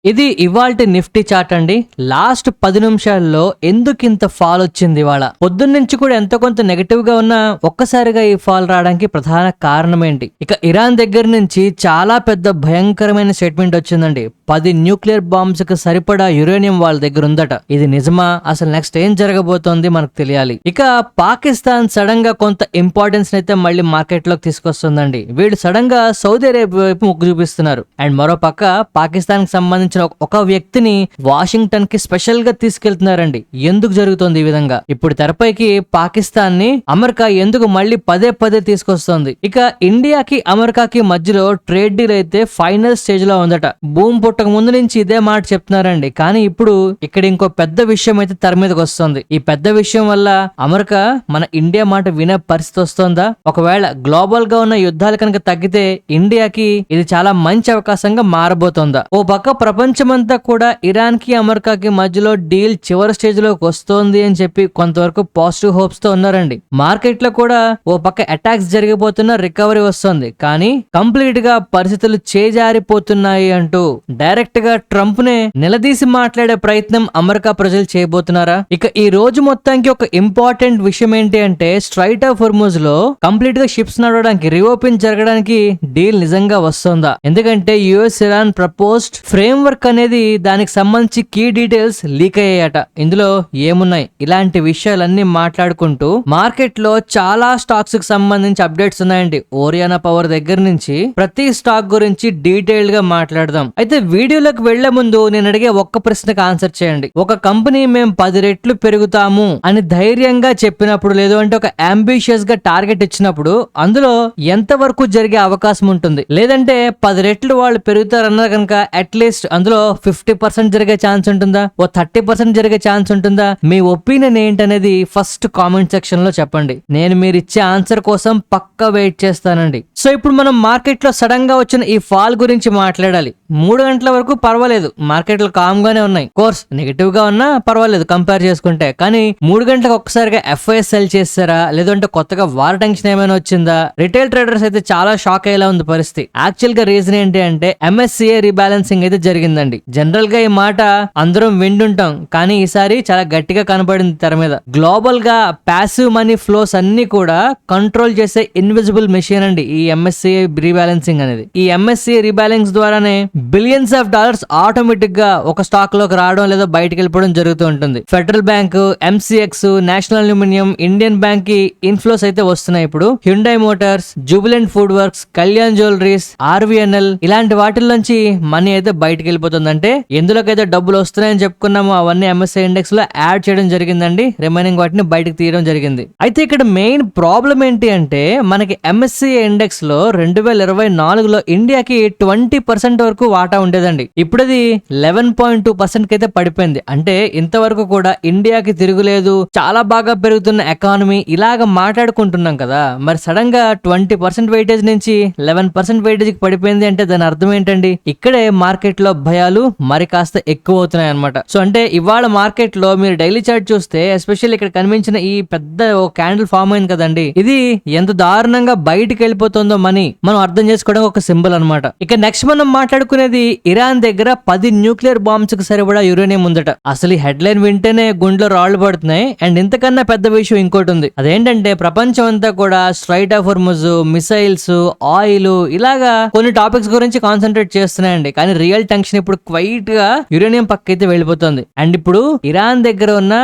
ఇది ఇవాల్టి Nifty chart అండి. లాస్ట్ 10 నిమిషాల్లో ఎందుకింత ఫాల్ వచ్చింది ఇవాళ? పొద్దున్నుంచి కూడా ఎంతో కొంత నెగటివ్ గా ఉన్న ఒక్కసారిగా ఈ ఫాల్ రావడానికి ప్రధాన కారణం ఏంటి? ఇక ఇరాన్ దగ్గర నుంచి చాలా పెద్ద భయంకరమైన స్టేట్మెంట్ వచ్చిందండి. 10 న్యూక్లియర్ బాంబ్స్ కి సరిపడా యురేనియం వాళ్ళ దగ్గర ఉందట. ఇది నిజమా? అసలు నెక్స్ట్ ఏం జరగబోతోంది మనకు తెలియాలి. ఇక పాకిస్తాన్ సడన్ గా కొంత ఇంపార్టెన్స్ అయితే మళ్ళీ మార్కెట్ లోకి తీసుకొస్తుందండి. వీళ్ళు సడన్ గా సౌదీ అరేబియా వైపు మొగ్గు చూపిస్తున్నారు. అండ్ మరో పక్క పాకిస్తాన్ కి సంబంధించిన ఒక వ్యక్తిని వాషింగ్టన్ కి స్పెషల్ గా తీసుకెళ్తున్నారండి. ఎందుకు జరుగుతోంది ఈ విధంగా? ఇప్పుడు తెరపైకి పాకిస్తాన్ ని అమెరికా ఎందుకు మళ్ళీ పదే పదే తీసుకొస్తోంది? ఇక ఇండియాకి అమెరికాకి మధ్యలో ట్రేడ్ డీల్ అయితే ఫైనల్ స్టేజ్ లో ఉందట. భూమి పుట్టక ముందు నుంచి ఇదే మాట చెప్తున్నారండి. కానీ ఇప్పుడు ఇక్కడ ఇంకో పెద్ద విషయం అయితే తెర మీదకి వస్తుంది. ఈ పెద్ద విషయం వల్ల అమెరికా మన ఇండియా మాట వినే పరిస్థితి వస్తుందా? ఒకవేళ గ్లోబల్ గా ఉన్న యుద్ధాలు కనుక తగ్గితే ఇండియాకి ఇది చాలా మంచి అవకాశంగా మారబోతోందా? ఓ పక్క ప్రపంచమంతా కూడా ఇరాన్ కి అమెరికాకి మధ్యలో డీల్ చివరి స్టేజ్ లోకి వస్తోంది అని చెప్పి కొంతవరకు పాజిటివ్ హోప్స్ తో ఉన్నారండి. మార్కెట్ లో కూడా ఓ పక్క అటాక్స్ జరిగిపోతున్న రికవరీ వస్తుంది. కానీ కంప్లీట్ గా పరిస్థితులు చేజారిపోతున్నాయి అంటూ డైరెక్ట్ గా ట్రంప్ నే నిలదీసి మాట్లాడే ప్రయత్నం అమెరికా ప్రజలు చేయబోతున్నారా? ఇక ఈ రోజు మొత్తానికి ఒక ఇంపార్టెంట్ విషయం ఏంటి అంటే స్ట్రైట్ ఆఫ్ హోర్ముజ్ లో కంప్లీట్ గా షిప్స్ నడవడానికి రీఓపెన్ జరగడానికి డీల్ నిజంగా వస్తుందా? ఎందుకంటే యుఎస్ ఇరాన్ ప్రపోజ్డ్ ఫ్రేమ్వర్క్ అనేది దానికి సంబంధించి కీ డీటెయిల్స్ లీక్ అయ్యాయట. ఇందులో ఏమున్నాయి? ఇలాంటి విషయాలన్నీ మాట్లాడుకుంటూ మార్కెట్ లో చాలా స్టాక్స్ కి సంబంధించి అప్డేట్స్ ఉన్నాయండి. ఓరియానా పవర్ దగ్గర నుంచి ప్రతి స్టాక్ గురించి డీటెయిల్డ్ గా మాట్లాడదాం. అయితే వీడియోలోకి వెళ్లే ముందు నేను అడిగే ఒక్క ప్రశ్నకు ఆన్సర్ చేయండి. ఒక కంపెనీ మేము 10 రెట్లు పెరుగుతాము అని ధైర్యంగా చెప్పినప్పుడు, లేదు అంటే ఒక అంబిషియస్ గా టార్గెట్ ఇచ్చినప్పుడు అందులో ఎంత వరకు జరిగే అవకాశం ఉంటుంది? లేదంటే 10 రెట్లు వాళ్ళు పెరుగుతారన్న కనుక అట్లీస్ట్ అందులో 50% జరిగే ఛాన్స్ ఉంటుందా? ఓ 30% జరిగే ఛాన్స్ ఉంటుందా? మీ ఒపీనియన్ ఏంటనేది ఫస్ట్ కామెంట్ సెక్షన్ లో చెప్పండి. నేను మీరు ఇచ్చే ఆన్సర్ కోసం పక్కా వెయిట్ చేస్తానండి. సో ఇప్పుడు మనం మార్కెట్ లో సడన్ గా వచ్చిన ఈ ఫాల్ గురించి మాట్లాడాలి. 3 గంటల వరకు పర్వాలేదు, మార్కెట్లు కామ్ గానే ఉన్నాయి. కోర్స్ నెగిటివ్ గా ఉన్నా పర్వాలేదు కంపేర్ చేసుకుంటే. కానీ 3 గంటలకు ఒక్కసారిగా ఎఫ్ఐఎస్ సెల్ చేస్తారా? లేదంటే కొత్తగా వార్ టెన్షన్ ఏమైనా వచ్చిందా? రిటైల్ ట్రేడర్స్ అయితే చాలా షాక్ అయ్యేలా ఉంది పరిస్థితి. యాక్చువల్ గా రీజన్ ఏంటి అంటే MSCI రీబ్యాలెన్సింగ్ అయితే జరిగిందండి. జనరల్ గా ఈ మాట అందరం వింటుంటాం, కానీ ఈసారి చాలా గట్టిగా కనబడింది తెర మీద. గ్లోబల్ గా ప్యాసివ్ మనీ ఫ్లోస్ అన్ని కూడా కంట్రోల్ చేసే ఇన్విజిబుల్ మెషిన్ అండి ఈ MSCI రీబ్యాలెన్సింగ్ అనేది. ఈ MSCI రీబ్యాలెన్స్ ద్వారానే బిలియన్స్ ఆఫ్ డాలర్స్ ఆటోమేటిక్ గా ఒక స్టాక్ లోకి రావడం లేదా బయటకు వెళ్ళిపోవడం జరుగుతూ ఉంటుంది. Federal bank, MCX, national aluminium, Indian bank కి ఇన్ఫ్లోస్ అయితే వస్తున్నాయి. ఇప్పుడు Hyundai Motors, Jubilant food works, Kalyan jewelleries, RVNL ఇలాంటి వాటిల్లోంచి మనీ అయితే బయటకు వెళ్ళిపోతుంది. అంటే ఎందులోకైతే డబ్బులు వస్తున్నాయని చెప్పుకున్నామో అవన్నీ MSCI ఇండెక్స్ లో యాడ్ చేయడం జరిగిందండి. రిమైనింగ్ వాటిని బయటకు తీయడం జరిగింది. అయితే ఇక్కడ మెయిన్ ప్రాబ్లం ఏంటి అంటే మనకి MSCI ఇండెక్స్ లో 2024లో ఇండియాకి 20% వరకు వాటా ఉండేదండి. ఇప్పుడు అది 11.2% కి అయితే పడిపోయింది. అంటే ఇంతవరకు కూడా ఇండియాకి తిరుగులేదు, చాలా బాగా పెరుగుతున్న ఎకానమీ ఇలాగ మాట్లాడుకుంటున్నాం కదా. మరి సడన్ గా 20% వెయిటేజ్ నుంచి 11% వెయిటేజ్ కి పడిపోయింది అంటే దాని అర్థం ఏంటండి? ఇక్కడే మార్కెట్ లో భయాలు మరి కాస్త ఎక్కువ అవుతున్నాయి అనమాట. సో అంటే ఇవాళ మార్కెట్ లో మీరు డైలీ చార్ట్ చూస్తే ఎస్పెషల్లీ ఇక్కడ కనిపించిన ఈ పెద్ద ఓ క్యాండిల్ ఫామ్ అయింది కదండి, ఇది ఎంత దారుణంగా బయటికి వెళ్ళిపోతుందో మనీ మనం అర్థం చేసుకోవడం ఒక సింబల్ అనమాట. ఇక నెక్స్ట్ మనం మాట్లాడుకునేది ఇరాన్ దగ్గర 10 న్యూక్లియర్ బాంబ్స్ కి సరిపడా యురేనియం ఉందట. అసలు ఈ హెడ్లైన్ వింటేనే గుండెలో రాళ్లు పడుతున్నాయి. అండ్ ఇంతకన్నా పెద్ద విషయం ఇంకోటి ఉంది. అదేంటంటే ప్రపంచం అంతా కూడా straight of Hormuz, missiles, oil ఇలాగా కొన్ని టాపిక్స్ గురించి కాన్సన్ట్రేట్ చేస్తున్నాయండి. కానీ రియల్ టెన్షన్ ఇప్పుడు క్వైట్ గా యురేనియం పక్కైతే వెళ్ళిపోతుంది. అండ్ ఇప్పుడు ఇరాన్ దగ్గర ఉన్న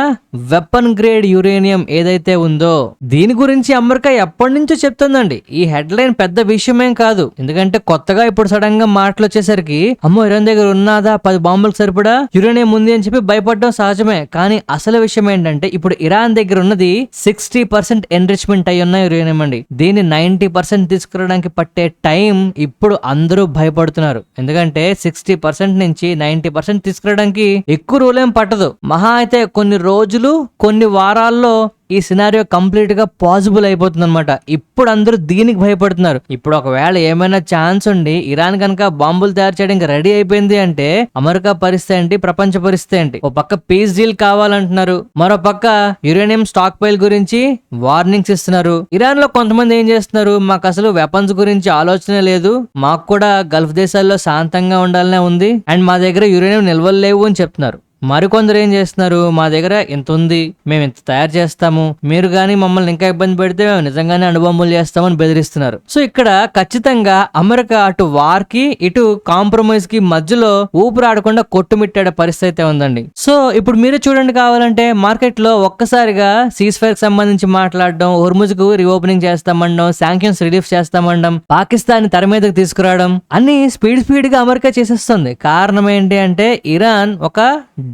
వెపన్ గ్రేడ్ యురేనియం ఏదైతే ఉందో దీని గురించి అమెరికా ఎప్పటి నుంచో చెప్తుందండి. ఈ హెడ్లైన్ పెద్ద విషయమేం కాదు, ఎందుకంటే కొత్తగా ఇప్పుడు సడన్ గా మాటలు వచ్చేసరికి అమ్మో ఇరాన్ దగ్గర ఉన్నదా 10 బాంబులకు సరిపడా యురేనియం ఉంది అని చెప్పి భయపడడం సహజమే. కానీ అసలు విషయం ఏంటంటే ఇప్పుడు ఇరాన్ దగ్గర ఉన్నది 60% ఎన్రిచ్మెంట్ అయి ఉన్న యురేనియం అండి. దీన్ని 90% తీసుకురావడానికి పట్టే టైం ఇప్పుడు అందరూ భయపడుతున్నారు. ఎందుకంటే 60% నుంచి 90% తీసుకురావడానికి ఎక్కువ రోజులేం పట్టదు. మహా అయితే కొన్ని రోజులు రోజులు కొన్ని వారాల్లో ఈ సినారియో కంప్లీట్ గా పాసిబుల్ అయిపోతుంది అనమాట. ఇప్పుడు అందరూ దీనికి భయపడుతున్నారు. ఇప్పుడు ఒకవేళ ఏమైనా ఛాన్స్ ఉండి ఇరాన్ కనుక బాంబులు తయారు చేయడానికి రెడీ అయిపోయింది అంటే అమెరికా పరిస్థితి ఏంటి, ప్రపంచ పరిస్థితి ఏంటి? ఓ పక్క పీస్ డీల్ కావాలంటున్నారు, మరో పక్క యురేనియం స్టాక్ పైల్ గురించి వార్నింగ్స్ ఇస్తున్నారు. ఇరాన్ లో కొంతమంది ఏం చేస్తున్నారు, మాకు అసలు వెపన్స్ గురించి ఆలోచనే లేదు, మాకు కూడా గల్ఫ్ దేశాల్లో శాంతంగా ఉండాలనే ఉంది అండ్ మా దగ్గర యురేనియం నిల్వలు లేవు అని చెప్తున్నారు. మరికొందరు ఏం చేస్తున్నారు, మా దగ్గర ఇంత ఉంది, మేము ఇంత తయారు చేస్తాము, మీరు గానీ మమ్మల్ని ఇంకా ఇబ్బంది పెడితే మేము నిజంగానే అణుబాంబులు చేస్తామని బెదిరిస్తున్నారు. సో ఇక్కడ ఖచ్చితంగా అమెరికా అటు వార్ కి ఇటు కాంప్రమైజ్ కి మధ్యలో ఊపిరాడకుండా కొట్టుమిట్టాడే పరిస్థితి ఉందండి. సో ఇప్పుడు మీరు చూడండి, కావాలంటే మార్కెట్ లో ఒక్కసారిగా సీజ్ ఫైర్ కి సంబంధించి మాట్లాడడం, హోర్ముజ్ కు రీఓపెనింగ్ చేస్తామనడం, శాంక్షన్స్ రిలీఫ్ చేస్తామనడం, పాకిస్తాన్ తెర మీదకి తీసుకురావడం అన్ని స్పీడ్ గా అమెరికా చేసేస్తుంది. కారణం ఏంటి అంటే ఇరాన్ ఒక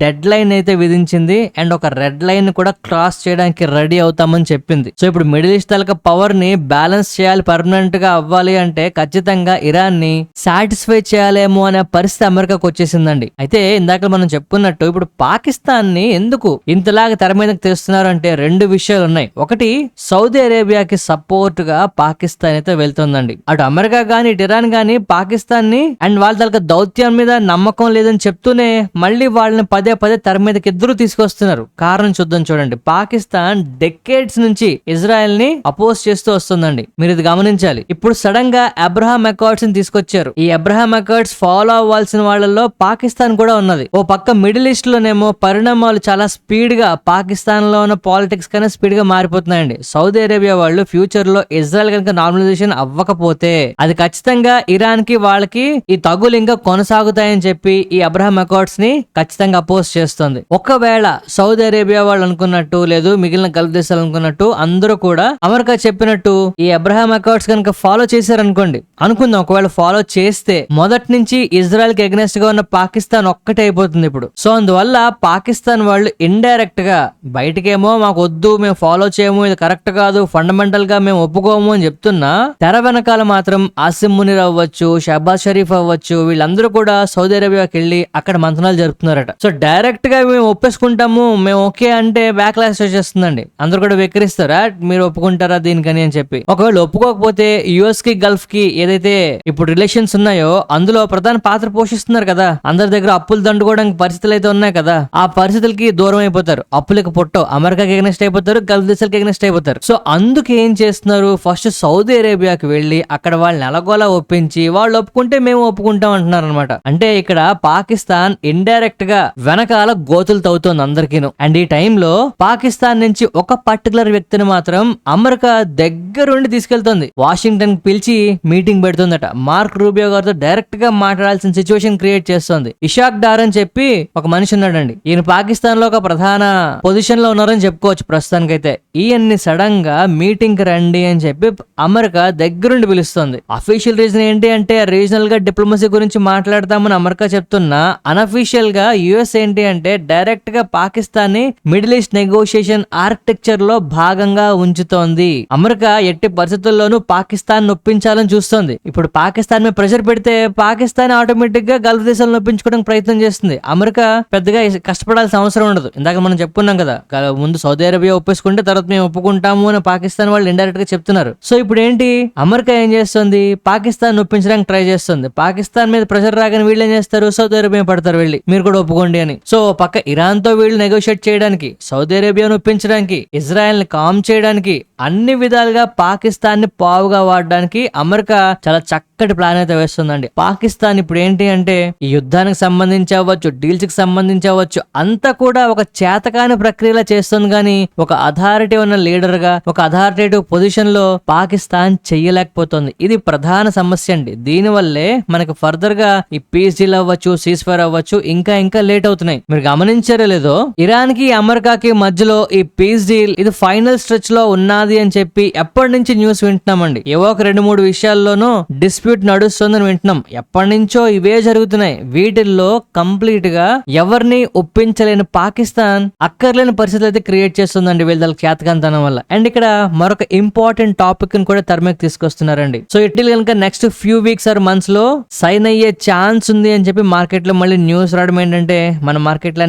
డెడ్ లైన్ అయితే విధించింది అండ్ ఒక రెడ్ లైన్ కూడా క్రాస్ చేయడానికి రెడీ అవుతామని చెప్పింది. సో ఇప్పుడు మిడిల్ ఈస్ట్ తాలూకా పవర్ ని బ్యాలెన్స్ చేయాలి, పర్మనెంట్ గా అవ్వాలి అంటే ఖచ్చితంగా ఇరాన్ ని సాటిస్ఫై చేయాలేమో అనే పరిస్థితి అమెరికాకు వచ్చేసిందండి. అయితే ఇందాక మనం చెప్పుకున్నట్టు ఇప్పుడు పాకిస్తాన్ ని ఎందుకు ఇంతలాగా తెర మీదకి తెస్తున్నారు అంటే రెండు విషయాలు ఉన్నాయి. ఒకటి, సౌదీ అరేబియాకి సపోర్ట్ గా పాకిస్తాన్ అయితే వెళ్తుందండి. అటు అమెరికా గానీ ఇటు ఇరాన్ గానీ పాకిస్తాన్ ని అండ్ వాళ్ళ తాలూకా దౌత్యం మీద నమ్మకం లేదని చెప్తూనే మళ్ళీ వాళ్ళని పదే తెర మీదకి ఇద్దరు తీసుకొస్తున్నారు. కారణం చూద్దాం చూడండి. పాకిస్తాన్ డెకేడ్స్ నుంచి ఇజ్రాయెల్ ని అపోజ్ చేస్తూ వస్తుందండి. మీరు ఇది గమనించాలి. ఇప్పుడు సడన్ గా అబ్రహాం అకార్డ్స్ ని తీసుకొచ్చారు. ఈ అబ్రహాం అకార్డ్స్ ఫాలో అవ్వాల్సిన వాళ్ళలో పాకిస్తాన్ కూడా ఉన్నది. ఓ పక్క మిడిల్ ఈస్ట్ లోనేమో పరిణామాలు చాలా స్పీడ్ గా పాకిస్తాన్ లో ఉన్న పాలిటిక్స్ కన్నా స్పీడ్ గా మారిపోతున్నాయండి. సౌదీ అరేబియా వాళ్ళు ఫ్యూచర్ లో ఇజ్రాయెల్ కనుక నార్మలైజేషన్ అవ్వకపోతే అది ఖచ్చితంగా ఇరాన్ కి వాళ్ళకి ఈ తగులు ఇంకా కొనసాగుతాయని చెప్పి ఈ అబ్రహాం అకార్డ్స్ ని ఖచ్చితంగా అపోజ్ చేస్తుంది. ఒకవేళ సౌదీ అరేబియా వాళ్ళు అనుకున్నట్టు లేదు మిగిలిన గల్ఫ్ దేశాలు అనుకున్నట్టు అందరూ కూడా అమెరికా చెప్పినట్టు ఈ అబ్రహాం అకార్డ్స్ కనుక ఫాలో చేశారనుకోండి, అనుకుందాం ఒకవేళ ఫాలో చేస్తే మొదటి నుంచి ఇజ్రాయెల్ కి ఎగ్నెస్ట్ గా ఉన్న పాకిస్తాన్ ఒక్కటే అయిపోతుంది ఇప్పుడు. సో అందువల్ల పాకిస్తాన్ వాళ్ళు ఇండైరెక్ట్ గా బయటకేమో మాకు వద్దు, మేము ఫాలో చేయము, ఇది కరెక్ట్ కాదు, ఫండమెంటల్ గా మేము ఒప్పుకోము అని చెప్తున్నా, తెర వెనకాల మాత్రం ఆసిమ్ మునీర్ అవ్వచ్చు, షహబాజ్ షరీఫ్ అవ్వచ్చు, వీళ్ళందరూ కూడా సౌదీ అరేబియాకి వెళ్ళి అక్కడ మంతనాలు జరుపుతున్నారట. సో డైరెక్ట్ గా మేము ఒప్పేసుకుంటాము, మేము ఓకే అంటే బ్యాక్ లాష్ వచ్చేస్తుందండి. అందరూ కూడా వెక్కిరిస్తారా మీరు ఒప్పుకుంటారా దీనికని అని చెప్పి. ఒకవేళ ఒప్పుకోకపోతే యుఎస్ కి గల్ఫ్ కి ఏదైతే ఇప్పుడు రిలేషన్స్ ఉన్నాయో అందులో ప్రధాన పాత్ర పోషిస్తున్నారు కదా, అందరి దగ్గర అప్పులు దండుకోవడానికి పరిస్థితులు అయితే ఉన్నాయి కదా, ఆ పరిస్థితులకి దూరం అయిపోతారు. అప్పులకి పొట్టో అమెరికాకి ఎగ్నెస్ట్ అయిపోతారు, గల్ఫ్ దేశాలకి ఎగ్నెస్ట్ అయిపోతారు. సో అందుకు ఏం చేస్తున్నారు, ఫస్ట్ సౌదీ అరేబియాకి వెళ్ళి అక్కడ వాళ్ళని ఎలాగోలా ఒప్పించి వాళ్ళు ఒప్పుకుంటే మేము ఒప్పుకుంటాం అంటున్నారు అనమాట. అంటే ఇక్కడ పాకిస్తాన్ ఇండైరెక్ట్ గా వెనకాల గోతులు తవ్వుతోంది అందరికీను. అండ్ ఈ టైంలో పాకిస్తాన్ నుంచి ఒక పర్టికులర్ వ్యక్తిని మాత్రం అమెరికా దగ్గరుండి తీసుకెళ్తుంది, వాషింగ్టన్ పిలిచి మీటింగ్ పెడుతుందట. మార్క్ రూబియో గారితో డైరెక్ట్ గా మాట్లాడాల్సిన సిచ్యువేషన్ క్రియేట్ చేస్తుంది. ఇషాక్ డార్ అని చెప్పి ఒక మనిషి ఉన్నాడండి. ఈయన పాకిస్తాన్ లో ఒక ప్రధాన పొజిషన్ లో ఉన్నారని చెప్పుకోవచ్చు ప్రస్తుతానికైతే. ఈయన్ని సడన్ గా మీటింగ్ కి రండి అని చెప్పి అమెరికా దగ్గరుండి పిలుస్తుంది. అఫీషియల్ రీజన్ ఏంటి అంటే రీజనల్ గా డిప్లొమసీ గురించి మాట్లాడతామని అమెరికా చెప్తున్నా, అనఫీషియల్ గా యుఎస్ ఏంటి అంటే డైరెక్ట్ గా పాకిస్తాన్ ని మిడిల్ ఈస్ట్ నెగోషియేషన్ ఆర్కిటెక్చర్ లో భాగంగా ఉంచుతోంది. అమెరికా ఎట్టి పరిస్థితుల్లోనూ పాకిస్తాన్ నొప్పించాలని చూస్తోంది. ఇప్పుడు పాకిస్తాన్ మీద ప్రెషర్ పెడితే పాకిస్తాన్ ఆటోమేటిక్ గా గల్ఫ్ దేశాలను నొప్పించుకోవడానికి ప్రయత్నం చేస్తుంది. అమెరికా పెద్దగా కష్టపడాల్సిన అవసరం ఉండదు. ఇందాక మనం చెప్పుకున్నాం కదా, ముందు సౌదీ అరేబియా ఒప్పేసుకుంటే తర్వాత మేము ఒప్పుకుంటాము అని పాకిస్తాన్ వాళ్ళు ఇండైరెక్ట్ గా చెప్తున్నారు. సో ఇప్పుడు ఏంటి, అమెరికా ఏం చేస్తుంది, పాకిస్తాన్ నొప్పించడానికి ట్రై చేస్తుంది. పాకిస్తాన్ మీద ప్రెషర్ రాగానే వీళ్ళు ఏం చేస్తారు, సౌదీ అరేబియా పడతారు వెళ్ళి మీరు కూడా ఒప్పుకోండి అని. సో పక్క ఇరాన్ తో వీళ్ళు నెగోషియేట్ చేయడానికి, సౌదీ అరేబియాను ఒప్పించడానికి, ఇజ్రాయెల్ ని కామ్ చేయడానికి, అన్ని విధాలుగా పాకిస్తాన్ ని పావుగా వాడడానికి అమెరికా చాలా చక్కటి ప్లాన్ అయితే వేస్తుందండి. పాకిస్తాన్ ఇప్పుడు ఏంటి అంటే ఈ యుద్ధానికి సంబంధించి అవ్వచ్చు, డీల్స్ కి సంబంధించి అవ్వచ్చు, అంతా కూడా ఒక చేతకాని ప్రక్రియలా చేస్తుంది. కానీ ఒక అథారిటీ ఉన్న లీడర్ గా, ఒక అథారిటేటివ్ పొజిషన్ లో పాకిస్తాన్ చెయ్యలేకపోతుంది. ఇది ప్రధాన సమస్య అండి. దీని వల్లే మనకి ఫర్దర్ గా ఈ పీస్ డీల్ అవ్వచ్చు, సీజ్ ఫైర్ అవ్వచ్చు ఇంకా లేట్ అవుతున్నాయి. మీరు గమనించారో లేదో, ఇరాన్ కి అమెరికాకి మధ్యలో ఈ పీస్ డీల్ ఇది ఫైనల్ స్ట్రెచ్ లో ఉన్నది అని చెప్పి ఎప్పటి నుంచి న్యూస్ వింటున్నామండి. ఏవో ఒక 2-3 విషయాల్లోనూ డిస్ప్యూట్ డిస్ప్యూట్ నడుస్తుందని వింటున్నాం. ఎప్పటి నుంచో ఇవే జరుగుతున్నాయి. వీటిల్లో కంప్లీట్ గా ఎవరిని ఒప్పించలేని పాకిస్తాన్ అక్కర్లేని పరిస్థితులు అయితే క్రియేట్ చేస్తుందండి వీళ్ళ చేతకంతనం వల్ల. అండ్ ఇక్కడ మరొక ఇంపార్టెంట్ టాపిక్ ని కూడా తెరమేకి తీసుకొస్తున్నారండి. సో ఇట్లా కనుక next few weeks or months లో సైన్ అయ్యే ఛాన్స్ ఉంది అని చెప్పి మార్కెట్ లో మళ్ళీ న్యూస్ రావడం ఏంటంటే మన మార్కెట్లు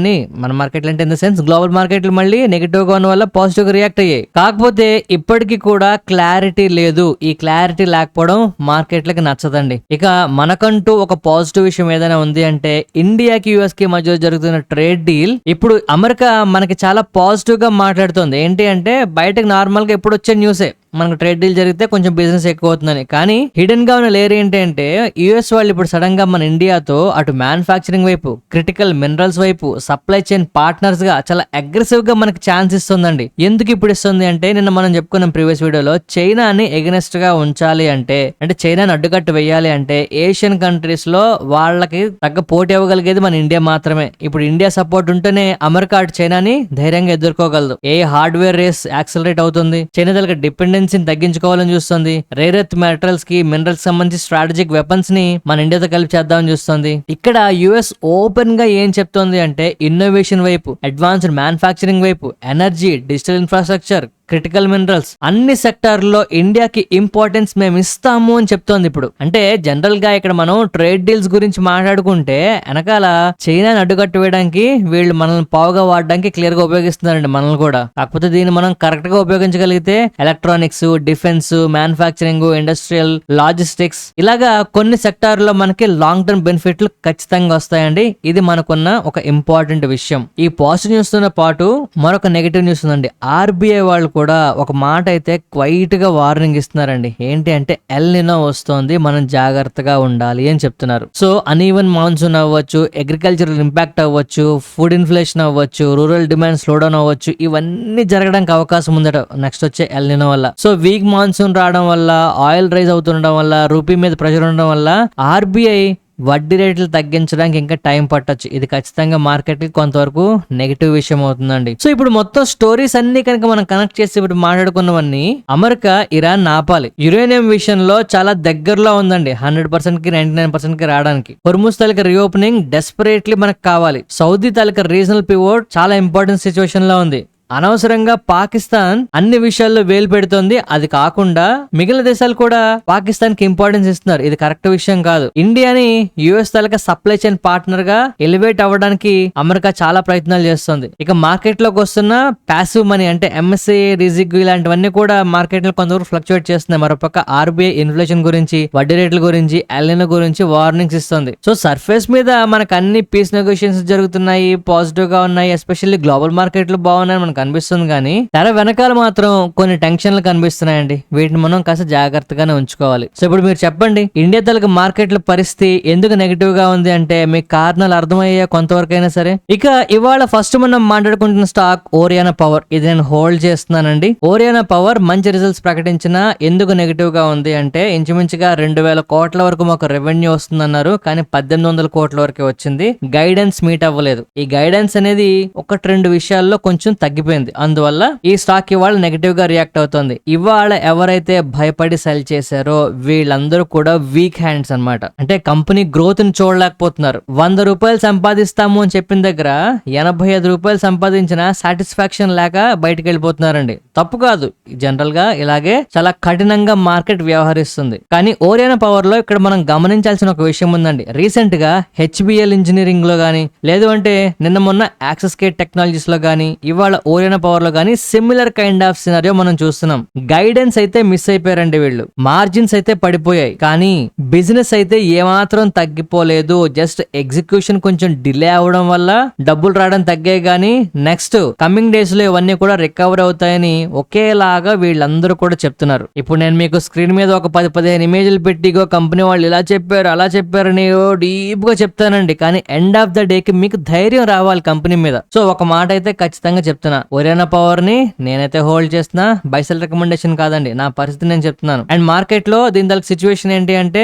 అంటే ఇన్ ద సెన్స్ గ్లోబల్ మార్కెట్లు మళ్ళీ నెగిటివ్ గా ఉన్న వల్ల పాజిటివ్ గా రియాక్ట్ అయ్యాయి. కాకపోతే ఇప్పటికీ కూడా క్లారిటీ లేదు. ఈ క్లారిటీ లేకపోవడం మార్కెట్లకి నచ్చదండి. ఇక మనకంటూ ఒక పాజిటివ్ విషయం ఏదైనా ఉంది అంటే ఇండియాకి యుఎస్ కి మధ్య జరుగుతున్న ట్రేడ్ డీల్ ఇప్పుడు అమెరికా మనకి చాలా పాజిటివ్ గా మాట్లాడుతుంది. ఏంటి అంటే బయటకు నార్మల్ గా ఎప్పుడు వచ్చే న్యూసే మనకు ట్రేడ్ డీల్ జరిగితే కొంచెం బిజినెస్ ఎక్కువ అవుతుందని. కానీ హిడెన్ గా ఉన్న లేయర్ ఏంటి అంటే యుఎస్ వాళ్ళు ఇప్పుడు సడన్ గా మన ఇండియాతో అటు మ్యానుఫాక్చరింగ్ వైపు, క్రిటికల్ మినరల్స్ వైపు, సప్లై చైన్ పార్ట్నర్స్ గా చాలా అగ్రెసివ్ గా మనకి ఛాన్స్ ఇస్తుందండి. ఎందుకు ఇప్పుడు ఇస్తుంది అంటే నిన్న మనం చెప్పుకున్నాం ప్రీవియస్ వీడియోలో, చైనాని ఎగనెస్ట్ గా ఉంచాలి అంటే చైనాని అడ్డుకట్టు వేయాలి అంటే ఏషియన్ కంట్రీస్ లో వాళ్ళకి తగ్గ పోటీ ఇవ్వగలిగేది మన ఇండియా మాత్రమే. ఇప్పుడు ఇండియా సపోర్ట్ ఉంటేనే అమెరికా అటు చైనాని ధైర్యంగా ఎదుర్కోగలదు. ఏ హార్డ్వేర్ రేస్ యాక్సలరేట్ అవుతుంది, చైనా దగ్గర డిపెండెన్సీ తగ్గించుకోవాలని చూస్తుంది. రేర్ ఎర్త్ మెటల్స్ కి, మినరల్స్ సంబంధించి స్ట్రాటజిక్ వెపన్స్ ని మన ఇండియాతో కలిపి చేద్దామని చూస్తుంది. ఇక్కడ యుఎస్ ఓపెన్ గా ఏం చెప్తోంది అంటే ఇన్నోవేషన్ వైపు, అడ్వాన్స్డ్ మ్యానుఫాక్చరింగ్ వైపు, energy, digital infrastructure, critical minerals అన్ని సెక్టార్లో ఇండియాకి ఇంపార్టెన్స్ మేము ఇస్తాము అని చెప్తోంది. ఇప్పుడు అంటే జనరల్ గా ఇక్కడ మనం ట్రేడ్ డీల్స్ గురించి మాట్లాడుకుంటే వెనకాల చైనాని అడ్డుకట్టు వేయడానికి వీళ్ళు మనల్ని పావుగా వాడడానికి క్లియర్ గా ఉపయోగిస్తున్నారండి మనల్ని కూడా. కాకపోతే దీన్ని మనం కరెక్ట్ గా ఉపయోగించగలిగితే electronics, defence, manufacturing, industrial, logistics ఇలాగా కొన్ని సెక్టార్లో మనకి లాంగ్ టర్మ్ బెనిఫిట్లు ఖచ్చితంగా వస్తాయండి. ఇది మనకున్న ఒక ఇంపార్టెంట్ విషయం. ఈ పాజిటివ్ న్యూస్ తో పాటు మరొక నెగిటివ్ న్యూస్ ఉందండి. ఆర్బీఐ వాళ్ళు కూడా ఒక మాట అయితే క్వైట్ గా వార్నింగ్ ఇస్తున్నారండి. ఏంటి అంటే ఎల్ నినో వస్తోంది, మనం జాగ్రత్తగా ఉండాలి అని చెప్తున్నారు. సో అన్ఈవెన్ మాన్సూన్ అవ్వచ్చు, అగ్రికల్చరల్ ఇంపాక్ట్ అవ్వచ్చు, ఫుడ్ ఇన్ఫ్లేషన్ అవ్వచ్చు, రూరల్ డిమాండ్ స్లో డౌన్ అవ్వచ్చు, ఇవన్నీ జరగడానికి అవకాశం ఉందట నెక్స్ట్ వచ్చే ఎల్ నినో వల్ల. సో వీక్ మాన్సూన్ రావడం వల్ల, ఆయిల్ రైజ్ అవుతుండడం వల్ల, రూపీ మీద ప్రెషర్ ఉండడం వల్ల ఆర్బీఐ వడ్డీ రేట్లు తగ్గించడానికి ఇంకా టైం పట్టొచ్చు. ఇది ఖచ్చితంగా మార్కెట్ కి కొంతవరకు నెగిటివ్ విషయం అవుతుందండి. సో ఇప్పుడు మొత్తం స్టోరీస్ అన్ని కనుక మనం కనెక్ట్ చేసి ఇప్పుడు మాట్లాడుకున్నవన్నీ అమెరికా ఇరాన్ ఆపాలి. యురేనియం విషయంలో చాలా దగ్గరలో ఉందండి, 100% కి 99% కి రావడానికి. హొర్ముజ్ తాలూకా రీఓపెనింగ్ డెస్పరేట్లీ మనకు కావాలి. సౌదీ తాలూకా రీజనల్ పివోట్ చాలా ఇంపార్టెంట్ సిచ్యువేషన్ లో ఉంది. అనవసరంగా పాకిస్తాన్ అన్ని విషయాల్లో వేలు పెడుతోంది. అది కాకుండా మిగిలిన దేశాలు కూడా పాకిస్తాన్ కి ఇంపార్టెన్స్ ఇస్తున్నారు. ఇది కరెక్ట్ విషయం కాదు. ఇండియాని యుఎస్ తాలూకా సప్లై చైన్ పార్ట్నర్ గా ఎలివేట్ అవ్వడానికి అమెరికా చాలా ప్రయత్నాలు చేస్తుంది. ఇక మార్కెట్ లోకి వస్తున్న ప్యాసివ్ మనీ అంటే ఎంఎస్ఏ, రిజిగ్ ఇలాంటివన్నీ కూడా మార్కెట్ లో కొంతవరకు ఫ్లక్చువేట్ చేస్తున్నాయి. మరోపక్క ఆర్బీఐ ఇన్ఫ్లేషన్ గురించి, వడ్డీ రేట్ల గురించి, ఎల్నినో గురించి వార్నింగ్స్ ఇస్తుంది. సో సర్ఫేస్ మీద మనకు అన్ని పీస్ నెగోషియేషన్స్ జరుగుతున్నాయి, పాజిటివ్ గా ఉన్నాయి. ఎస్పెషల్లీ గ్లోబల్ మార్కెట్లు బాగున్నాయి మనకు కనిపిస్తుంది. కానీ తెర వెనకాల మాత్రం కొన్ని టెన్షన్లు కనిపిస్తున్నాయండి. వీటిని మనం కాస్త జాగ్రత్తగానే ఉంచుకోవాలి. సో ఇప్పుడు మీరు చెప్పండి, ఇండియా తలక మార్కెట్ల పరిస్థితి ఎందుకు నెగిటివ్ గా ఉంది అంటే మీకు కారణాలు అర్థమయ్యా కొంతవరకైనా సరే. ఇక ఇవాళ ఫస్ట్ మనం మాట్లాడుకుంటున్న స్టాక్ ఓరియానా పవర్. ఇది నేను హోల్డ్ చేస్తున్నానండి. ఓరియానా పవర్ మంచి రిజల్ట్స్ ప్రకటించినా ఎందుకు నెగిటివ్ గా ఉంది అంటే ఇంచుమించుగా 2000 కోట్ల వరకు మాకు రెవెన్యూ వస్తుందన్నారు, కానీ 1800 కోట్ల వరకే వచ్చింది. గైడెన్స్ మీట్ అవ్వలేదు. ఈ గైడెన్స్ అనేది 1-2 విషయాల్లో కొంచెం తగ్గిపోయింది. అందువల్ల ఈ స్టాక్ ఇవాళ నెగిటివ్ గా రియాక్ట్ అవుతుంది. ఇవాళ ఎవరైతే భయపడి సెల్ చేశారో వీళ్ళందరూ కూడా వీక్ హ్యాండ్స్ అన్నమాట. అంటే కంపెనీ గ్రోత్ ని చూడలేకపోతున్నారు. 100 రూపాయలు సంపాదిస్తాము అని చెప్పిన దగ్గర 85 రూపాయలు సంపాదించిన సాటిస్ఫాక్షన్ లేక బయటకు వెళ్ళిపోతున్నారండి. తప్పు కాదు, జనరల్ గా ఇలాగే చాలా కఠినంగా మార్కెట్ వ్యవహరిస్తుంది. కానీ ఓరియానా పవర్ లో ఇక్కడ మనం గమనించాల్సిన ఒక విషయం ఉందండి. రీసెంట్ గా హెచ్బిఎల్ ఇంజనీరింగ్ లో గానీ, లేదు అంటే నిన్న మొన్న యాక్సెస్ కేట్ టెక్నాలజీస్ లో గానీ, ఇవాళ ఓరియానా పవర్ లో గానీ సిమిలర్ కైండ్ ఆఫ్ సినారియో మనం చూస్తున్నాం. గైడెన్స్ అయితే మిస్ అయిపోయారండి వీళ్ళు, మార్జిన్స్ అయితే పడిపోయాయి, కానీ బిజినెస్ అయితే ఏమాత్రం తగ్గిపోలేదు. జస్ట్ ఎగ్జిక్యూషన్ కొంచెం డిలే అవడం వల్ల డబ్బులు రావడం తగ్గాయి, కానీ నెక్స్ట్ కమింగ్ డేస్ లో ఇవన్నీ కూడా రికవర్ అవుతాయని ఒకేలాగా వీళ్ళందరూ కూడా చెప్తున్నారు. ఇప్పుడు నేను మీకు స్క్రీన్ మీద ఒక 10-15 ఇమేజ్లు పెట్టి కంపెనీ వాళ్ళు ఇలా చెప్పారు అలా చెప్పారని డీప్ గా చెప్తానండి. కానీ ఎండ్ ఆఫ్ ద డే కి మీకు ధైర్యం రావాలి కంపెనీ మీద. సో ఒక మాట అయితే ఖచ్చితంగా చెప్తున్నా, ఒరేనా పవర్ ని నేనైతే హోల్డ్ చేస్తున్నా, బైసెల్ రికమెండేషన్ కాదండి, నా పరిస్థితి నేను చెప్తున్నాను. అండ్ మార్కెట్ లో దీని తల సిచ్యువేషన్ ఏంటి అంటే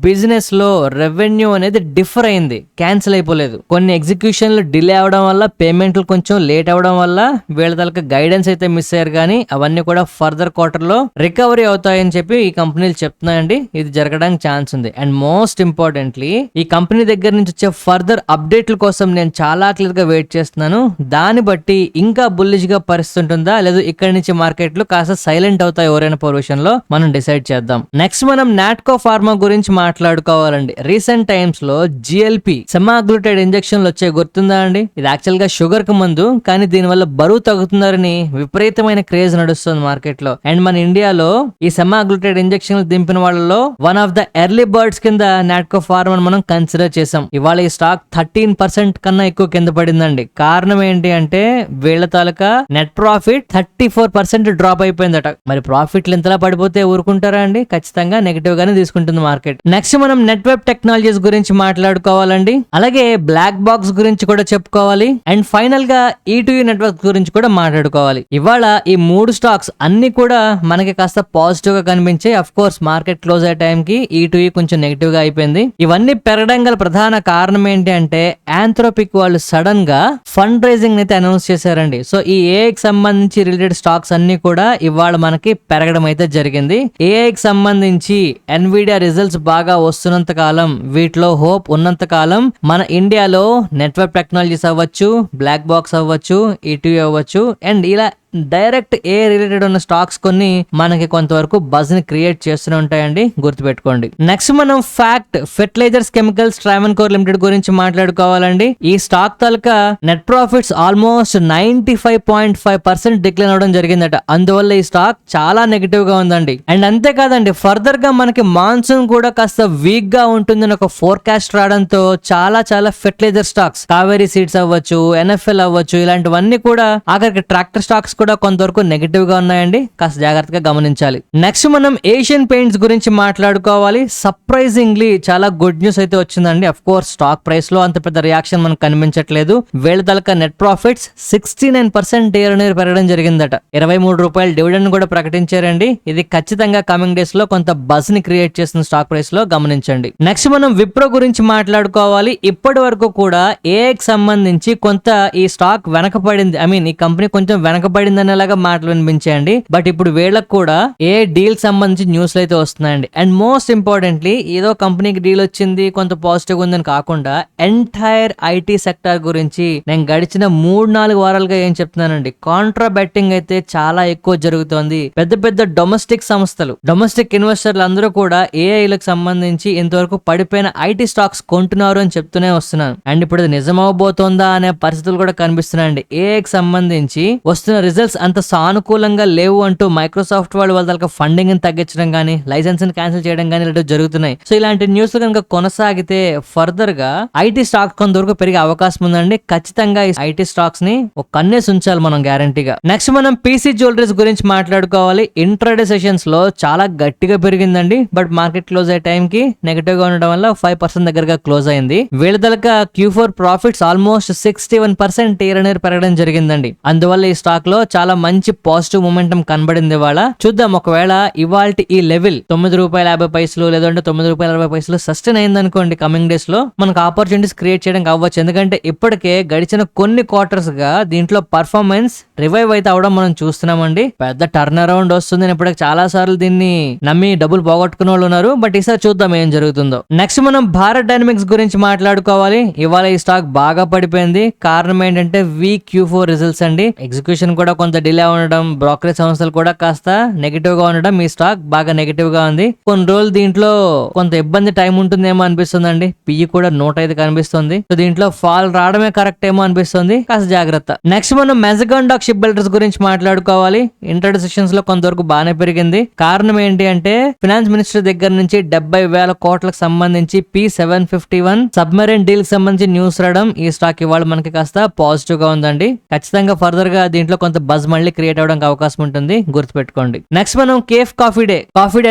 బిజినెస్ లో రెవెన్యూ అనేది డిఫర్ అయింది, క్యాన్సిల్ అయిపోలేదు. కొన్ని ఎగ్జిక్యూషన్లు డిలే అవడం వల్ల, పేమెంట్లు కొంచెం లేట్ అవడం వల్ల వీళ్ళ తలక గైడెన్స్ అయితే మిస్ అయ్యారు, కానీ అవన్నీ కూడా ఫర్దర్ క్వార్టర్ లో రికవరీ అవుతాయని చెప్పి ఈ కంపెనీలు చెప్తున్నాయండి. ఇది జరగడానికి ఛాన్స్ ఉంది. అండ్ మోస్ట్ ఇంపార్టెంట్లీ ఈ కంపెనీ దగ్గర నుంచి వచ్చే ఫర్దర్ అప్డేట్ల కోసం నేను చాలా క్లియర్ గా వెయిట్ చేస్తున్నాను. దాన్ని బట్టి ఇంకా బుల్లిష్ గా పరిస్థితుంటుందా లేదు ఇక్కడి నుంచి మార్కెట్లు కాస్త సైలెంట్ అవుతాయి ఎవరైనా పొజిషన్ లో మనం డిసైడ్ చేద్దాం. నెక్స్ట్ మనం నాట్కో ఫార్మా గురించి మాట్లాడుకోవాలండి. రీసెంట్ టైమ్స్ లో జిఎల్పి సెమాగ్లూటైడ్ ఇంజెక్షన్లు వచ్చాయి, గుర్తుందా అండి? ఇది యాక్చువల్ గా షుగర్ కు మందు, కానీ దీని వల్ల బరువు తగ్గుతున్నారని విపరీతమైన క్రేజ్ నడుస్తుంది మార్కెట్ లో. అండ్ మన ఇండియాలో ఈ సెమాగ్లూటైడ్ ఇంజెక్షన్లు దింపిన వాళ్ళలో one of the early birds కింద నాట్కో ఫార్మా మనం కన్సిడర్ చేసాం. ఇవాళ ఈ స్టాక్ 13% కన్నా ఎక్కువ కింద పడిందండి. కారణం ఏంటి అంటే వీళ్ళ తాలూకా నెట్ ప్రాఫిట్ 34% డ్రాప్ అయిపోయిందట. మరి ప్రాఫిట్లు ఇంతలా పడిపోతే ఊరుకుంటారా అండి? ఖచ్చితంగా నెగిటివ్ గానే తీసుకుంటుంది మార్కెట్. నెక్స్ట్ మనం నెట్వర్క్ టెక్నాలజీస్ గురించి మాట్లాడుకోవాలండి. అలాగే బ్లాక్ బాక్స్ గురించి కూడా చెప్పుకోవాలి. అండ్ ఫైనల్ గా E2E నెట్వర్క్ గురించి కూడా మాట్లాడుకోవాలి. ఇవాళ ఈ 3 స్టాక్స్ అన్ని కూడా మనకి కాస్త పాజిటివ్ గా కనిపించాయి. అఫ్ కోర్స్ మార్కెట్ క్లోజ్ అయ్యే టైం కి E2E కొంచెం నెగిటివ్ గా అయిపోయింది. ఇవన్నీ పెరగడం గల ప్రధాన కారణం ఏంటి అంటే ఆంథ్రోపిక్ వాళ్ళు సడన్ గా ఫండ్ రైజింగ్ అయితే అనౌన్స్ చేశారండి. సో ఈ ఏఐకి సంబంధించి రిలేటెడ్ స్టాక్స్ అన్ని కూడా ఇవాళ మనకి పెరగడం అయితే జరిగింది. ఏఐకి సంబంధించి ఎన్విడియా రిజల్ట్స్ బాగా వస్తున్నంత కాలం, వీటిలో హోప్ ఉన్నంత కాలం మన ఇండియాలో నెట్వర్క్ టెక్నాలజీస్ అవ్వచ్చు, బ్లాక్ బాక్స్ అవ్వచ్చు, E2E అవ్వచ్చు, అండ్ ఇలా డైరెక్ట్ ఏ రిలేటెడ్ ఉన్న స్టాక్స్ కొన్ని మనకి కొంతవరకు బజ్ ని క్రియేట్ చేస్తూనే ఉంటాయండి, గుర్తుపెట్టుకోండి. నెక్స్ట్ మనం fact fertilizers chemicals Travancore limited గురించి మాట్లాడుకోవాలండి. ఈ స్టాక్ తాలూకా నెట్ ప్రాఫిట్స్ ఆల్మోస్ట్ 95.5% డిక్లైన్ అవడం జరిగిందట. అందువల్ల ఈ స్టాక్ చాలా నెగిటివ్ గా ఉందండి. అండ్ అంతేకాదండి, ఫర్దర్ గా మనకి మాన్సూన్ కూడా కాస్త వీక్ గా ఉంటుందని ఒక ఫోర్కాస్ట్ రావడంతో చాలా ఫెర్టిలైజర్ స్టాక్స్, కావేరీ సీడ్స్ అవ్వచ్చు, NFL అవ్వచ్చు, ఇలాంటివన్నీ కూడా ఆఖరికి ట్రాక్టర్ స్టాక్స్ కూడా కొంతవరకు నెగిటివ్ గా ఉన్నాయండి. కాస్త జాగ్రత్తగా గమనించాలి. నెక్స్ట్ మనం ఏషియన్ పెయింట్స్ గురించి మాట్లాడుకోవాలి. సర్ప్రైజింగ్లీ చాలా గుడ్ న్యూస్ అయితే వచ్చిందండి. అఫ్ కోర్స్ స్టాక్ ప్రైస్ లో అంత పెద్ద రియాక్షన్ మనకు కనిపించట్లేదు. వీళ్ళ తలక net profits 69% year on year పెరగడం జరిగిందట. 23 రూపాయలు డివిడెండ్ కూడా ప్రకటించారండి. ఇది ఖచ్చితంగా కమింగ్ డేస్ లో కొంత బజ్ ని క్రియేట్ చేసిన స్టాక్ ప్రైస్ లో గమనించండి. నెక్స్ట్ మనం విప్రో గురించి మాట్లాడుకోవాలి. ఇప్పటి వరకు కూడా ఏఐకి సంబంధించి కొంత ఈ స్టాక్ వెనకబడింది, ఈ కంపెనీ కొంచెం వెనకబడింది అనేలాగా మాటలు వినిపించాయండి. బట్ ఇప్పుడు వీళ్ళకి కూడా ఏ డీల్ సంబంధించి న్యూస్లు అయితే వస్తున్నాయండి. అండ్ మోస్ట్ ఇంపార్టెంట్లీ ఏదో కంపెనీకి డీల్ వచ్చింది కొంత పాజిటివ్ ఉందని కాకుండా ఎంటైర్ ఐటీ సెక్టర్ గురించి నేను గడిచిన 3-4 వారాలుగా ఏం చెప్తున్నానండి, కాంట్రా బెట్టింగ్ అయితే చాలా ఎక్కువ జరుగుతోంది. పెద్ద డొమెస్టిక్ సంస్థలు, డొమెస్టిక్ ఇన్వెస్టర్లు అందరూ కూడా ఏఐలకు సంబంధించి ఇంతవరకు పడిపోయిన ఐటీ స్టాక్స్ కొంటున్నారు అని చెప్తూనే వస్తున్నాను. అండ్ ఇప్పుడు అది నిజమవబోతోందా అనే పరిస్థితులు కూడా కనిపిస్తున్నాయండి. ఏఐకి సంబంధించి వస్తున్న రిజల్ట్స్ అంత సానుకూలంగా లేవు అంటూ మైక్రోసాఫ్ట్ వాళ్ళు వాళ్ళ ఫండింగ్ తగ్గించడం కానీ, లైసెన్స్ క్యాన్సిల్ చేయడం కానీ ఇలాంటివి జరుగుతున్నాయి. సో ఇలాంటి న్యూస్ కనుక కొనసాగితే ఫర్దర్ గా ఐటీ స్టాక్స్ కొంతవరకు పెరిగే అవకాశం ఉందండి. ఖచ్చితంగా ఈ ఐటీ స్టాక్స్ ని ఒక కన్నేసి ఉంచాలి మనం గ్యారంటీగా. నెక్స్ట్ మనం పీసీ జ్యువెలరీస్ గురించి మాట్లాడుకోవాలి. ఇంట్రాడే సెషన్స్ లో చాలా గట్టిగా పెరిగిందండి. బట్ మార్కెట్ క్లోజ్ అయ్యే టైం కి నెగిటివ్ గా ఉండడం వల్ల 5% దగ్గరగా క్లోజ్ అయింది. వీళ్ళ దళక Q4 profits almost 61% year on year పెరగడం జరిగిందండి. అందువల్ల ఈ స్టాక్ లో చాలా మంచి పాజిటివ్ మొమెంటం కనబడింది. ఇవాళ చూద్దాం, ఒకవేళ ఇవాల్టి ఈ లెవెల్ ₹9.50 లేదంటే ₹9.60 సస్టైన్ అయిందనుకోండి, కమింగ్ డేస్ లో మనకు ఆపర్చునిటీస్ క్రియేట్ చేయడం అవ్వచ్చు. ఎందుకంటే ఇప్పటికే గడిచిన కొన్ని క్వార్టర్స్ గా దీంట్లో పర్ఫార్మెన్స్ రివైవ్ అయితే అవడం మనం చూస్తున్నామండి. పెద్ద టర్న్ అరౌండ్ వస్తుంది. ఇప్పటికి చాలా సార్లు దీన్ని నమ్మి డబ్బులు పోగొట్టుకున్న వాళ్ళు ఉన్నారు. బట్ ఈసారి చూద్దాం ఏం జరుగుతుందో. నెక్స్ట్ మనం భారత్ డైనమిక్స్ గురించి మాట్లాడుకోవాలి. ఇవాళ ఈ స్టాక్ బాగా పడిపోయింది. కారణం ఏంటంటే వీక్ Q4 రిజల్ట్స్ అండి. ఎగ్జిక్యూషన్ కూడా కొంత డిలే ఉండడం, బ్రోకరేజ్ సంస్థలు కూడా కాస్త నెగిటివ్ గా ఉండడం, ఈ స్టాక్ బాగా నెగిటివ్ గా ఉంది. కొన్ని రోజులు దీంట్లో కొంత ఇబ్బంది టైం ఉంటుందేమో అనిపిస్తుందండి. పిఈ కూడా 105 కనిపిస్తుంది. సో దీంట్లో ఫాల్ రావడమే కరెక్ట్ ఏమో అనిపిస్తుంది. కాస్త జాగ్రత్త. నెక్స్ట్ మనం మెజగాన్ డాక్ షిప్ బిల్డర్స్ గురించి మాట్లాడుకోవాలి. ఇంటర్ సెషన్స్ లో కొంతవరకు బాగానే పెరిగింది. కారణం ఏంటి అంటే ఫైనాన్స్ మినిస్టర్ దగ్గర నుంచి 70,000 కోట్లకు సంబంధించి P751 సబ్మెరైన్ డీల్ కి సంబంధించి న్యూస్ రావడం ఈ స్టాక్ ఇవాళ మనకి కాస్త పాజిటివ్ గా ఉందండి. ఖచ్చితంగా ఫర్దర్ గా దీంట్లో కొంత బజ్ మళ్ళీ క్రియేట్ అవడానికి అవకాశం ఉంటుంది, గుర్తుపెట్టుకోండి. నెక్స్ట్ మనం కేఫ్ కాఫీ డే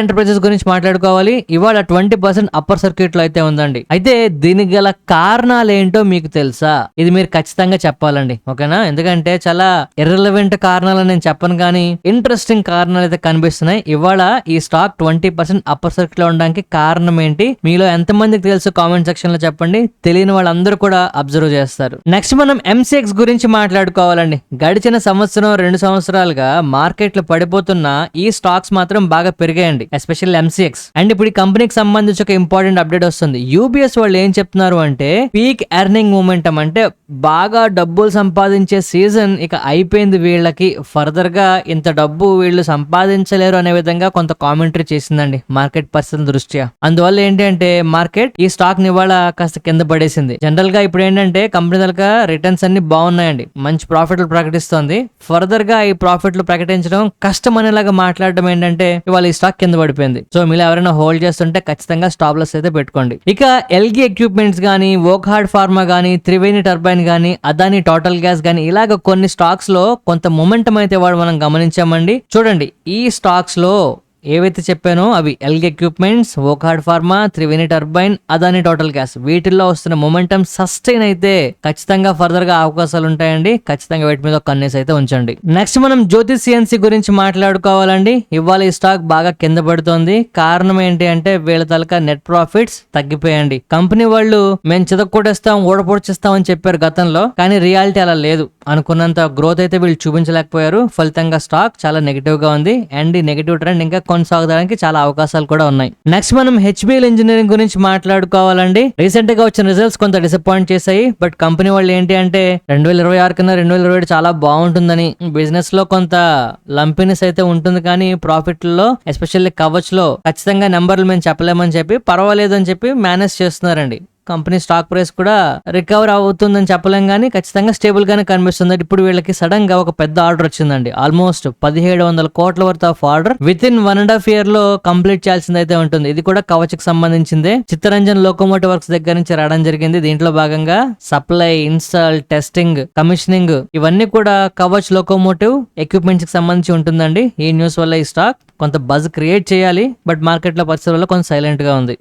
ఎంటర్ప్రైజెస్ గురించి మాట్లాడుకోవాలి. ఇవాళ 20% అప్పర్ సర్క్యూట్ లో అయితే ఉందండి. అయితే దీనికి గల కారణాలు ఏంటో మీకు తెలుసా? ఇది మీరు ఖచ్చితంగా చెప్పాలండి, ఓకేనా? ఎందుకంటే చాలా ఇర్రెలవెంట్ కారణాలు నేను చెప్పను, కానీ ఇంట్రెస్టింగ్ కారణాలు అయితే కనిపిస్తున్నాయి. ఇవాళ ఈ స్టాక్ 20% అప్పర్ సర్క్యూట్ లో ఉండడానికి కారణం ఏంటి? మీలో ఎంతమందికి తెలుసు కామెంట్ సెక్షన్ లో చెప్పండి. తెలియని వాళ్ళందరూ కూడా అబ్జర్వ్ చేస్తారు. నెక్స్ట్ మనం ఎంసీఎక్స్ గురించి మాట్లాడుకోవాలండి. గడిచిన సంవత్సరం 2 సంవత్సరాలుగా మార్కెట్లు పడిపోతున్న ఈ స్టాక్స్ మాత్రం బాగా పెరిగాయండి, ఎస్పెషల్ ఎంసీఎక్స్. అండ్ ఇప్పుడు ఈ కంపెనీకి సంబంధించి ఒక ఇంపార్టెంట్ అప్డేట్ వస్తుంది. యూబీఎస్ వాళ్ళు ఏం చెప్తున్నారు అంటే పీక్ ఎర్నింగ్ మూమెంటం, అంటే బాగా డబ్బులు సంపాదించే సీజన్ ఇక అయిపోయింది వీళ్ళకి, ఫర్దర్ గా ఇంత డబ్బు వీళ్ళు సంపాదించలేరు అనే విధంగా కొంత కామెంటరీ చేసిందండి మార్కెట్ పరిస్థితుల దృష్ట్యా. అందువల్ల ఏంటి అంటే మార్కెట్ ఈ స్టాక్ ని ఇవాళ కాస్త కింద పడేసింది. జనరల్ గా ఇప్పుడు ఏంటంటే కంపెనీ దగ్గర రిటర్న్స్ అన్ని బాగున్నాయండి, మంచి ప్రాఫిట్లు ప్రకటిస్తోంది. ఫర్దర్ గా ఈ ప్రాఫిట్లు ప్రకటించడం కష్టం అనేలాగా మాట్లాడడం ఏంటంటే ఇవాళ ఈ స్టాక్ కింద పడిపోయింది. సో మీరు ఎవరైనా హోల్డ్ చేస్తుంటే ఖచ్చితంగా స్టాప్ లాస్ అయితే పెట్టుకోండి. ఇక ఎల్జీ ఎక్విప్మెంట్స్ గానీ, వోక్హార్డ్ ఫార్మా గానీ, త్రివేణి టర్బైన్ గానీ, అదాని టోటల్ గ్యాస్ గానీ, ఇలాగ కొన్ని స్టాక్స్ లో కొంత మొమెంటం అయితే మనం గమనించామండి. చూడండి, ఈ స్టాక్స్ లో ఏవైతే చెప్పానో అవి LG equipments, Wockhardt pharma, Triveni turbine, Adani total gas, వీటిల్లో వస్తున్న మొమెంటం సస్టైన్ అయితే ఖచ్చితంగా ఫర్దర్ గా అవకాశాలు ఉంటాయండి. ఖచ్చితంగా వీటి మీద ఒక కన్నేసి అయితే ఉంచండి. నెక్స్ట్ మనం జ్యోతి సిఎన్సి గురించి మాట్లాడుకోవాలండి. ఇవాళ ఈ స్టాక్ బాగా కింద పడుతోంది. కారణం ఏంటి అంటే వీళ్ళ తలక నెట్ ప్రాఫిట్స్ తగ్గిపోయండి. కంపెనీ వాళ్ళు మేము చితక్కొట్టేస్తాం, ఓడపొడిచేస్తాం అని చెప్పారు గతంలో, కానీ రియాలిటీ అలా లేదు. అనుకున్నంత గ్రోత్ అయితే వీళ్ళు చూపించలేకపోయారు. ఫలితంగా స్టాక్ చాలా నెగిటివ్ గా ఉంది. అండ్ ఈ నెగిటివ్ ట్రెండ్ ఇంకా కొనసాగడానికి చాలా అవకాశాలు కూడా ఉన్నాయి. నెక్స్ట్ మనం హెచ్బిఎల్ ఇంజనీరింగ్ గురించి మాట్లాడుకోవాలండి. రీసెంట్ గా వచ్చిన రిజల్ట్స్ కొంత డిసప్పాయింట్ చేశాయి. బట్ కంపెనీ వాళ్ళు ఏంటి అంటే 2026 కన్నా 2027 చాలా బాగుంటుందని, బిజినెస్ లో కొంత లంపీనెస్ అయితే ఉంటుంది, కానీ ప్రాఫిట్ లో ఎస్పెషల్లీ కవచ్ లో ఖచ్చితంగా నెంబర్లు మేము చెప్పలేమని చెప్పి పర్వాలేదు అని చెప్పి మేనేజ్ చేస్తున్నారండి. కంపెనీ స్టాక్ ప్రైస్ కూడా రికవర్ అవుతుందని చెప్పలేం, కానీ ఖచ్చితంగా స్టేబుల్ గానే కనిపిస్తుంది. ఇప్పుడు వీళ్ళకి సడన్ గా ఒక పెద్ద ఆర్డర్ వచ్చిందండి. ఆల్మోస్ట్ 1700 కోట్ల worth of order with in 1.5 year లో కంప్లీట్ చేయాల్సింది అయితే ఉంటుంది. ఇది కూడా కవచ్ కి సంబంధించిందే. చిత్తరంజన్ లోకోమోటివ్ వర్క్స్ దగ్గర నుంచి రావడం జరిగింది. దీంట్లో భాగంగా సప్లై, ఇన్స్టాల్, టెస్టింగ్, కమిషనింగ్ ఇవన్నీ కూడా కవచ్ లోకోమోటివ్ ఎక్విప్మెంట్స్ కి సంబంధించి ఉంటుందండి. ఈ న్యూస్ వల్ల ఈ స్టాక్ కొంత బజ్ క్రియేట్ చేయాలి, బట్ మార్కెట్ లో పరిస్థితుల్లో కొంచెం సైలెంట్ గా ఉంది.